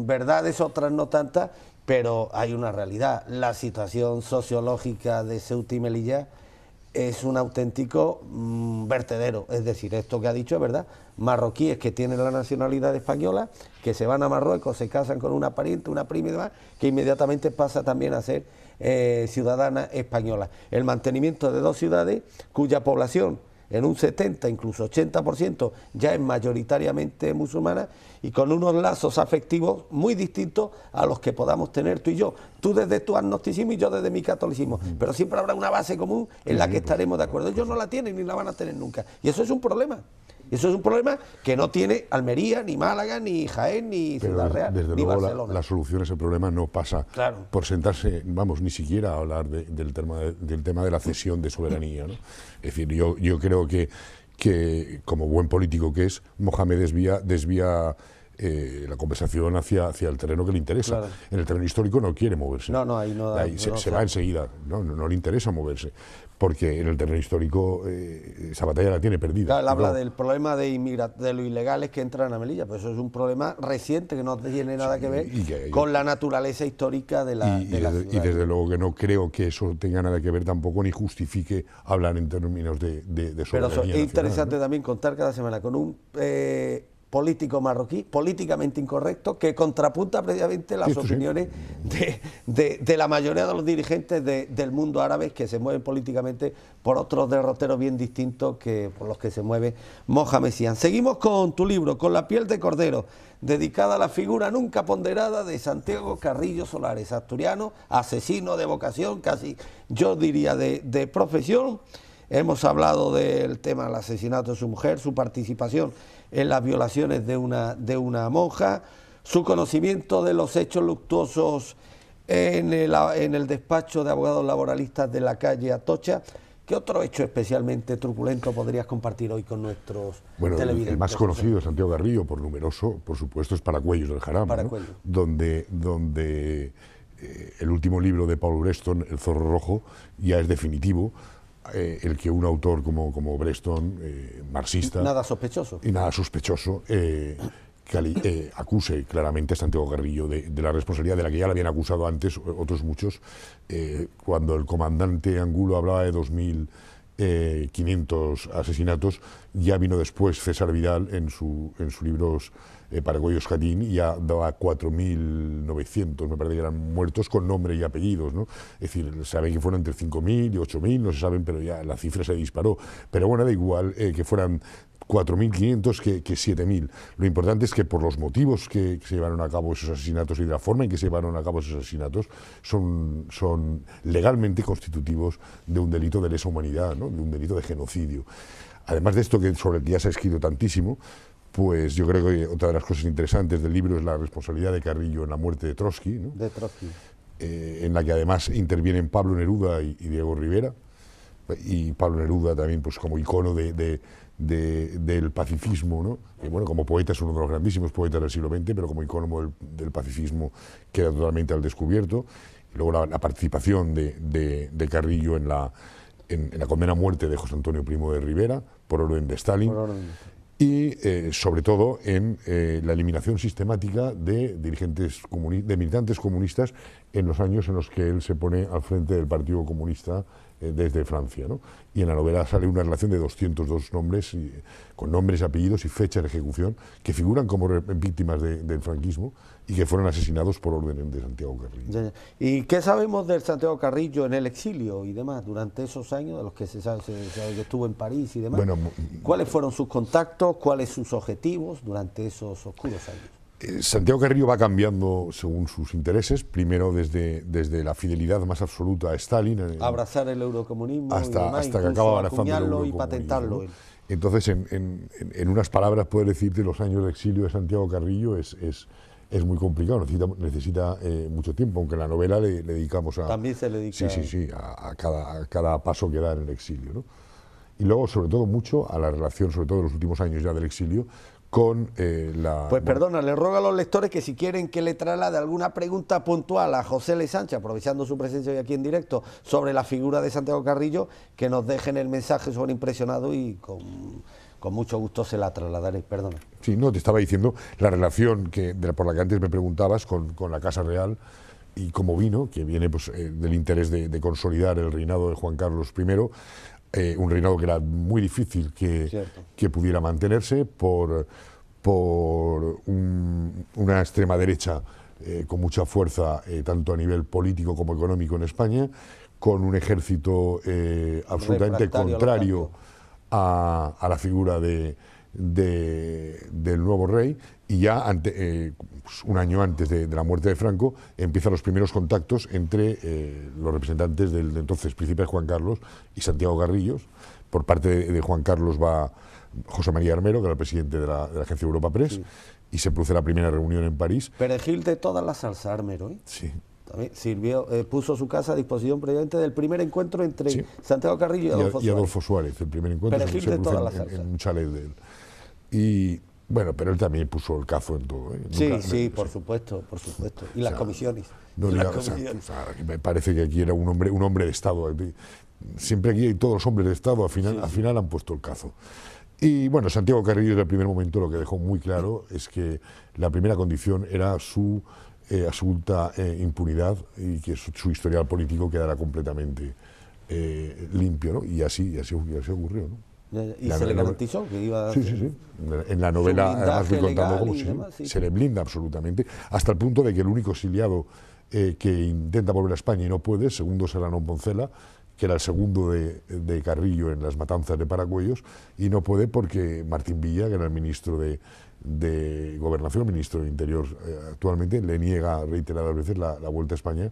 verdades, otras no tantas, pero hay una realidad. La situación sociológica de Ceuta y Melilla es un auténtico vertedero. Es decir, esto que ha dicho es verdad. Marroquíes que tienen la nacionalidad española, que se van a Marruecos, se casan con una pariente, una prima y demás, que inmediatamente pasa también a ser ciudadana española. El mantenimiento de dos ciudades cuya población en un 70, incluso 80%, ya es mayoritariamente musulmana y con unos lazos afectivos muy distintos a los que podamos tener tú y yo. Tú desde tu agnosticismo y yo desde mi catolicismo, pero siempre habrá una base común en la que estaremos de acuerdo. Ellos no la tienen ni la van a tener nunca. Y eso es un problema. Eso es un problema que no tiene Almería, ni Málaga, ni Jaén, ni Ciudad Real, desde ni luego Barcelona. la solución a ese problema no pasa por sentarse, vamos, ni siquiera a hablar del tema de la cesión de soberanía, ¿no? Es decir, yo creo que como buen político que es, Mohamed desvía la conversación hacia el terreno que le interesa. Claro. En el terreno histórico no quiere moverse. Ahí se va enseguida, no le interesa moverse, porque en el terreno histórico esa batalla la tiene perdida. Claro, él habla del problema de los ilegales que entran a Melilla, pues eso es un problema reciente que no tiene nada que ver con la naturaleza histórica de la ciudad. Y desde luego que no creo que eso tenga nada que ver tampoco ni justifique hablar en términos de soberanía. Pero es nacional, interesante, ¿no? También contar cada semana con un político marroquí, políticamente incorrecto, que contrapunta precisamente las opiniones de la mayoría de los dirigentes del mundo árabe, que se mueven políticamente por otros derroteros bien distintos que por los que se mueve Mohamed Sian. Seguimos con tu libro, Con la piel de cordero, dedicada a la figura nunca ponderada de Santiago Carrillo Solares, asturiano, asesino de vocación, casi yo diría de profesión. Hemos hablado del tema del asesinato de su mujer, su participación en las violaciones de una monja, su conocimiento de los hechos luctuosos en el despacho de abogados laboralistas de la calle Atocha. ¿Qué otro hecho especialmente truculento podrías compartir hoy con nuestros televidentes? El más conocido de Santiago Carrillo, por numeroso, por supuesto, es Paracuellos del Jarama, ¿no? donde el último libro de Paul Breston, El zorro rojo, ya es definitivo. El que un autor como Breston, marxista... Nada sospechoso. Y nada sospechoso, acuse claramente a Santiago Carrillo de la responsabilidad de la que ya le habían acusado antes otros muchos, cuando el comandante Angulo hablaba de 2.500 asesinatos, ya vino después César Vidal en sus libros Paracuellos Jatín, y ya daba 4.900, me parece que eran muertos con nombre y apellidos, ¿no? Es decir, saben que fueron entre 5.000 y 8.000, no se saben, pero ya la cifra se disparó. Pero bueno, da igual que fueran 4.500 que 7.000. Lo importante es que por los motivos que se llevaron a cabo esos asesinatos y de la forma en que se llevaron a cabo esos asesinatos son legalmente constitutivos de un delito de lesa humanidad, ¿no? De un delito de genocidio. Además de esto, sobre el que ya se ha escrito tantísimo, pues yo creo que otra de las cosas interesantes del libro es la responsabilidad de Carrillo en la muerte de Trotsky, ¿no? De Trotsky. En la que además intervienen Pablo Neruda y Diego Rivera, y Pablo Neruda también pues como icono del pacifismo, ¿no? Que, bueno, como poeta es uno de los grandísimos poetas del siglo XX, pero como icono del pacifismo queda totalmente al descubierto. Y luego la participación de Carrillo en la condena a muerte de José Antonio Primo de Rivera por orden de Stalin. Y sobre todo en la eliminación sistemática de militantes comunistas en los años en los que él se pone al frente del Partido Comunista desde Francia, ¿no? Y en la novela sale una relación de 202 nombres, con nombres, apellidos y fechas de ejecución, que figuran como víctimas del franquismo y que fueron asesinados por orden de Santiago Carrillo. ¿Y qué sabemos del Santiago Carrillo en el exilio y demás durante esos años, de los que se sabe que estuvo en París y demás? Bueno, ¿cuáles fueron sus contactos, cuáles sus objetivos durante esos oscuros años? Santiago Carrillo va cambiando según sus intereses, primero desde la fidelidad más absoluta a Stalin, abrazar el eurocomunismo hasta que acaba abrazando el eurocomunismo, y patentarlo. ¿no? Entonces, en unas palabras, puedo decirte, los años de exilio de Santiago Carrillo es muy complicado, necesita mucho tiempo, aunque en la novela le dedicamos a... También se le dedica... Sí, a cada paso que da en el exilio, ¿no? Y luego, sobre todo, mucho a la relación, sobre todo en los últimos años ya del exilio, con Pues perdona, le ruego a los lectores que si quieren que le traslade alguna pregunta puntual a José L. Sánchez, aprovechando su presencia hoy aquí en directo, sobre la figura de Santiago Carrillo, que nos dejen el mensaje sobre impresionado y con mucho gusto se la trasladaré, perdona. Sí, no, te estaba diciendo la relación por la que antes me preguntabas con la Casa Real y cómo vino, que viene pues, del interés de consolidar el reinado de Juan Carlos I, un reinado que era muy difícil que pudiera mantenerse por una extrema derecha con mucha fuerza, tanto a nivel político como económico en España, con un ejército absolutamente contrario a la figura del nuevo rey, y ya un año antes de la muerte de Franco empiezan los primeros contactos entre los representantes del entonces príncipe Juan Carlos y Santiago Carrillo. Por parte de Juan Carlos va José María Armero, que era el presidente de la agencia Europa Press, sí, y se produce la primera reunión en París. Perejil de toda la salsa, Armero, ¿eh? Sí. También sirvió, puso su casa a disposición previamente del primer encuentro entre sí, Santiago Carrillo y Adolfo Suárez. El primer encuentro Perejil se de toda la produce salsa. en un chalet de él. Y bueno, pero él también puso el cazo en todo, ¿eh? Sí, por supuesto. Y las comisiones. Me parece que aquí era un hombre de Estado. Siempre aquí todos los hombres de Estado al final han puesto el cazo. Y bueno, Santiago Carrillo desde el primer momento lo que dejó muy claro es que la primera condición era su absoluta impunidad y que su historial político quedara completamente limpio, ¿no? Y así ocurrió, ¿no? Y se le garantizó que iba a hacer... Sí. En la novela, además, voy contando cómo se le blinda absolutamente, hasta el punto de que el único exiliado que intenta volver a España y no puede, segundo Serrano Poncela, que era el segundo de Carrillo en las matanzas de Paracuellos, y no puede porque Martín Villa, que era el ministro de Gobernación, ministro de Interior actualmente, le niega reiteradas veces la vuelta a España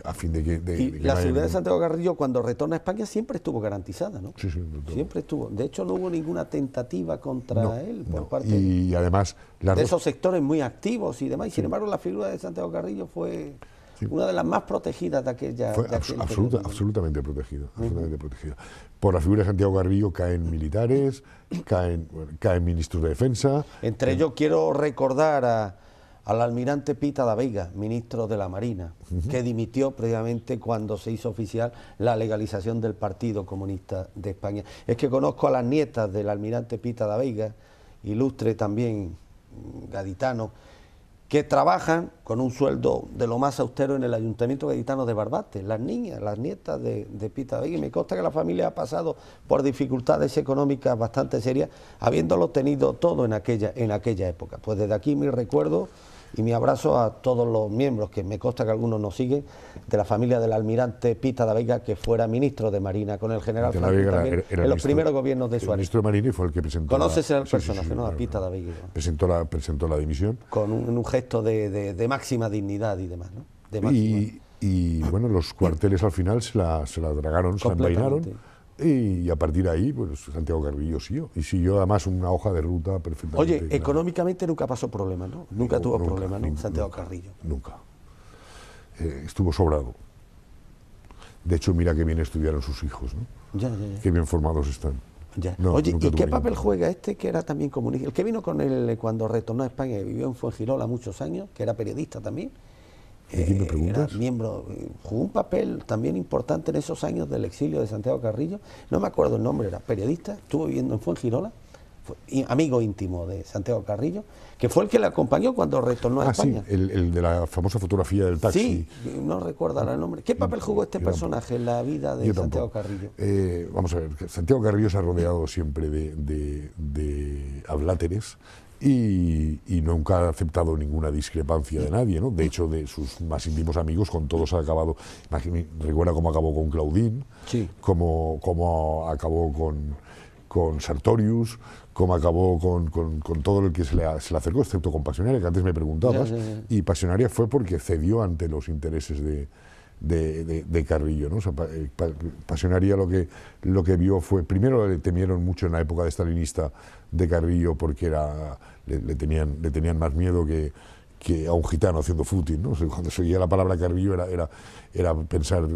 a fin de que la seguridad de Santiago Carrillo cuando retorna a España siempre estuvo garantizada, ¿no? Sí, siempre estuvo. De hecho, no hubo ninguna tentativa contra él por parte y además de esos sectores muy activos y demás. Y sin embargo, la figura de Santiago Carrillo fue una de las más protegidas de aquella. Fue absolutamente protegida, absolutamente protegida. Por la figura de Santiago Carrillo caen militares, caen ministros de defensa. Entre ellos quiero recordar al almirante Pita da Veiga, ministro de la Marina, que dimitió previamente cuando se hizo oficial la legalización del Partido Comunista de España. Es que conozco a las nietas del almirante Pita da Veiga, ilustre también gaditano, que trabajan con un sueldo de lo más austero en el Ayuntamiento Gaditano de Barbate, las niñas, las nietas de Pita da Veiga, y me consta que la familia ha pasado por dificultades económicas bastante serias, habiéndolo tenido todo en aquella época. Pues desde aquí mi recuerdo y mi abrazo a todos los miembros, que me consta que algunos nos siguen, de la familia del almirante Pita da Veiga, que fuera ministro de Marina con el general Franco también, en los primeros gobiernos de Suárez. El ministro de Marina, y fue el que presentó... ¿Conoces el personaje, no? A Pita da Veiga. Presentó la dimisión. Con un gesto de máxima dignidad y demás, ¿no? Y bueno, los cuarteles al final se la tragaron, se la envainaron. Y a partir de ahí, pues Santiago Carrillo siguió. Y siguió además una hoja de ruta perfectamente. Oye, clara. Económicamente nunca pasó problema, ¿no? Nunca tuvo problema, ¿no? Santiago Carrillo. Nunca. Estuvo sobrado. De hecho, mira qué bien estudiaron sus hijos, ¿no? Ya. Qué bien formados están. Ya. Oye, ¿y qué papel juega este que era también comunista? El que vino con él cuando retornó a España, vivió en Fuengirola muchos años, que era periodista también. ¿De quién me preguntas? Era miembro, jugó un papel también importante en esos años del exilio de Santiago Carrillo. No me acuerdo el nombre, era periodista, estuvo viviendo en Fuengirola, amigo íntimo de Santiago Carrillo, que fue el que le acompañó cuando retornó a España. Sí, el de la famosa fotografía del taxi. Sí, no recuerdo el nombre. ¿Qué papel jugó este personaje en la vida de Santiago Carrillo? Vamos a ver, Santiago Carrillo se ha rodeado siempre de adláteres. Y nunca ha aceptado ninguna discrepancia de nadie, ¿no? De hecho, de sus más íntimos amigos, con todos ha acabado. Recuerda cómo acabó con Claudín, sí, cómo acabó con Sartorius, cómo acabó con todo el que se le acercó, excepto con Pasionaria, que antes me preguntabas. Ya. Y Pasionaria fue porque cedió ante los intereses de Carrillo, ¿no? O sea, Pasionaria lo que vio fue, primero le temieron mucho en la época de stalinista de Carrillo porque le tenían más miedo que a un gitano haciendo footing, ¿no? O sea, cuando se oía la palabra Carrillo era pensar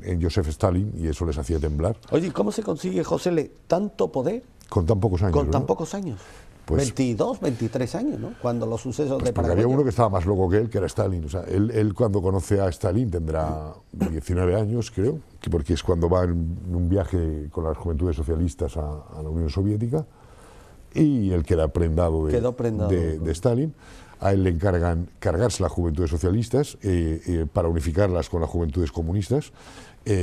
en Joseph Stalin, y eso les hacía temblar. Oye, ¿cómo se consigue, José, tanto poder con tan pocos años? Con tan pocos años. Pues, 22, 23 años, ¿no? Cuando los sucesos de Paraguay. Había uno que estaba más loco que él, que era Stalin. O sea, él cuando conoce a Stalin tendrá 19 años, creo, porque es cuando va en un viaje con las juventudes socialistas a la Unión Soviética. y él queda prendado de Stalin. A él le encargan cargarse las juventudes socialistas para unificarlas con las juventudes comunistas,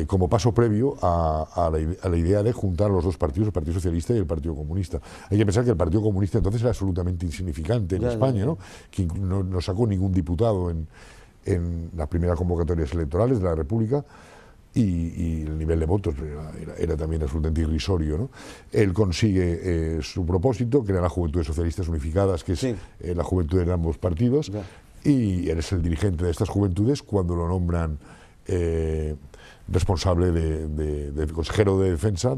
como paso previo a la idea de juntar los dos partidos, el Partido Socialista y el Partido Comunista. Hay que pensar que el Partido Comunista entonces era absolutamente insignificante en España, ¿no? Que no sacó ningún diputado en las primeras convocatorias electorales de la República, y el nivel de votos era también absolutamente irrisorio, ¿no? Él consigue su propósito, crea las Juventudes Socialistas Unificadas, que es la juventud de ambos partidos, y él es el dirigente de estas juventudes cuando lo nombran responsable de consejero de defensa,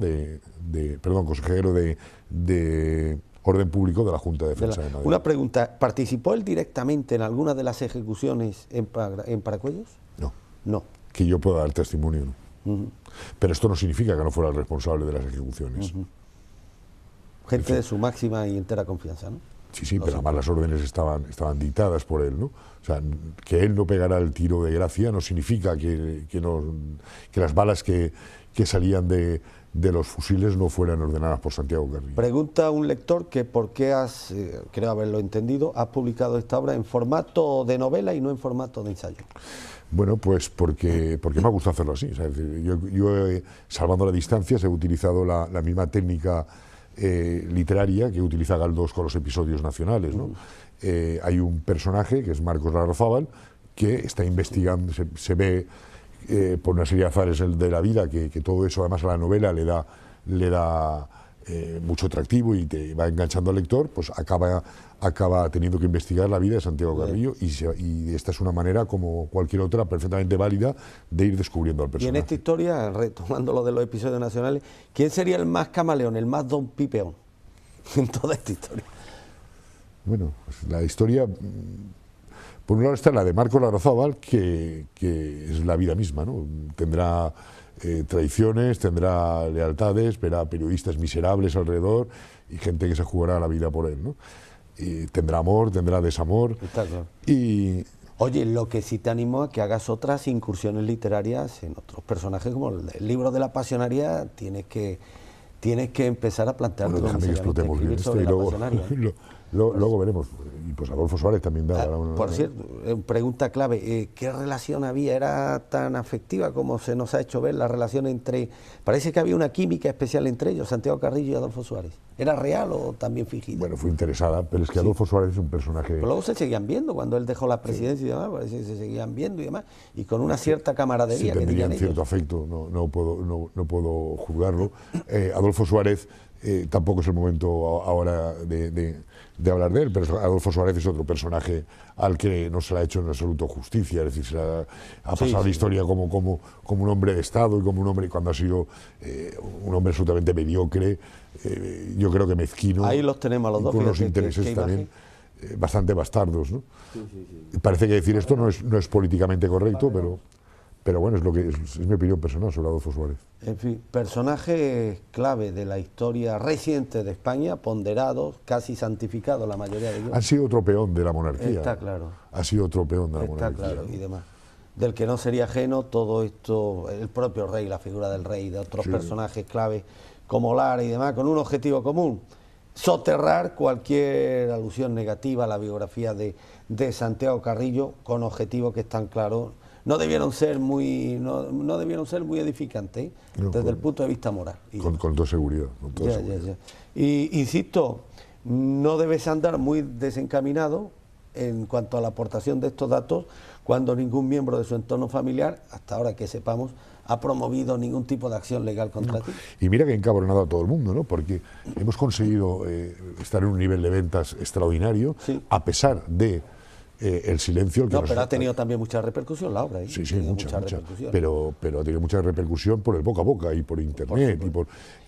consejero de orden público de la Junta de Defensa de Madrid. Una pregunta, ¿participó él directamente en alguna de las ejecuciones en Paracuellos? No. No. Que yo pueda dar testimonio, ¿no? Pero esto no significa que no fuera el responsable de las ejecuciones. Gente de su máxima y entera confianza, ¿no? Sí, pero además las órdenes estaban dictadas por él, ¿no? O sea, que él no pegara el tiro de gracia no significa que las balas que salían de los fusiles no fueran ordenadas por Santiago Carrillo. Pregunta un lector que por qué creo haberlo entendido, has publicado esta obra en formato de novela y no en formato de ensayo. Bueno, pues porque me ha gustado hacerlo así. O sea, yo salvando las distancias, he utilizado la misma técnica literaria que utiliza Galdós con los episodios nacionales, ¿no? Hay un personaje, que es Marcos Larrazábal, que está investigando, se ve por una serie de azares de la vida, que todo eso además a la novela le da mucho atractivo y te va enganchando al lector, pues acaba teniendo que investigar la vida de Santiago Carrillo, y esta es una manera, como cualquier otra, perfectamente válida de ir descubriendo al personaje. Y en esta historia, retomando lo de los episodios nacionales, ¿quién sería el más camaleón, el más don Pipeón en toda esta historia? Bueno, pues la historia, por un lado está la de Marcos Larrazábal, que es la vida misma, ¿no? Tendrá traiciones, tendrá lealtades, verá periodistas miserables alrededor y gente que se jugará la vida por él, ¿no? Y tendrá amor, tendrá desamor. Está claro. Y oye, lo que sí te animo a que hagas otras incursiones literarias en otros personajes, como el libro de la pasionaria, tienes que empezar a plantearte. Bueno, déjame que explotemos bien este y luego veremos. Y pues Adolfo Suárez también da. Por cierto, pregunta clave, ¿qué relación había? ¿Era tan afectiva como se nos ha hecho ver la relación entre... Parece que había una química especial entre ellos, Santiago Carrillo y Adolfo Suárez. ¿Era real o también fingida? Bueno, fue interesada, pero es que Adolfo Suárez es un personaje... Pero luego se seguían viendo, cuando él dejó la presidencia y demás, parece que se seguían viendo y demás, y con una cierta camaradería. Sí, tendrían cierto afecto, no puedo juzgarlo. Adolfo Suárez, tampoco es el momento ahora de hablar de él, pero Adolfo Suárez es otro personaje al que no se le ha hecho en absoluto justicia, es decir, se ha pasado la historia como un hombre de Estado y como un hombre, cuando ha sido un hombre absolutamente mediocre, yo creo que mezquino. Ahí los tenemos a los dos, con unos intereses también bastante bastardos, ¿no? Parece que decir esto no es políticamente correcto, pero bueno, es mi opinión personal sobre Adolfo Suárez. En fin, personaje clave de la historia reciente de España, ponderados, casi santificados la mayoría de ellos. Han sido otro peón de la monarquía. Está claro. Ha sido otro peón de la monarquía. Está claro, y demás. Del que no sería ajeno todo esto, el propio rey, la figura del rey, de otros personajes clave como Lara y demás, con un objetivo común: soterrar cualquier alusión negativa a la biografía de Santiago Carrillo, con objetivos que están claros. No debieron ser muy edificantes, desde el punto de vista moral. Con toda seguridad. Y insisto, no debes andar muy desencaminado en cuanto a la aportación de estos datos cuando ningún miembro de su entorno familiar, hasta ahora que sepamos, ha promovido ningún tipo de acción legal contra ti. Y mira que ha encabronado a todo el mundo, ¿no? Porque hemos conseguido estar en un nivel de ventas extraordinario, a pesar de el silencio... pero ha tenido también mucha repercusión la obra. Sí, mucha. Pero ha tenido mucha repercusión por el boca a boca y por internet.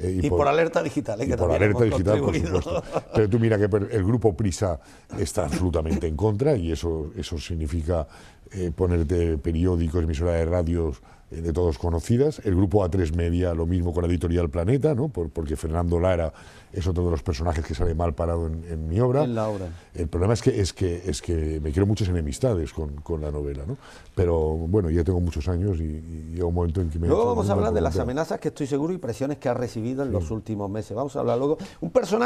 Y por alerta digital. Y por alerta digital, por supuesto. Pero tú mira que el grupo Prisa está absolutamente en contra, y eso significa ponerte periódicos, emisoras de radios de todos conocidas. El grupo A3 Media, lo mismo con la editorial Planeta, ¿no? Porque Fernando Lara es otro de los personajes que sale mal parado en mi obra. En la obra. El problema es que me creo muchas enemistades con la novela, ¿no? Pero bueno, ya tengo muchos años y llega un momento en que me... Luego vamos a hablar de las amenazas que estoy seguro y presiones que ha recibido en los últimos meses. Vamos a hablar luego. Un personaje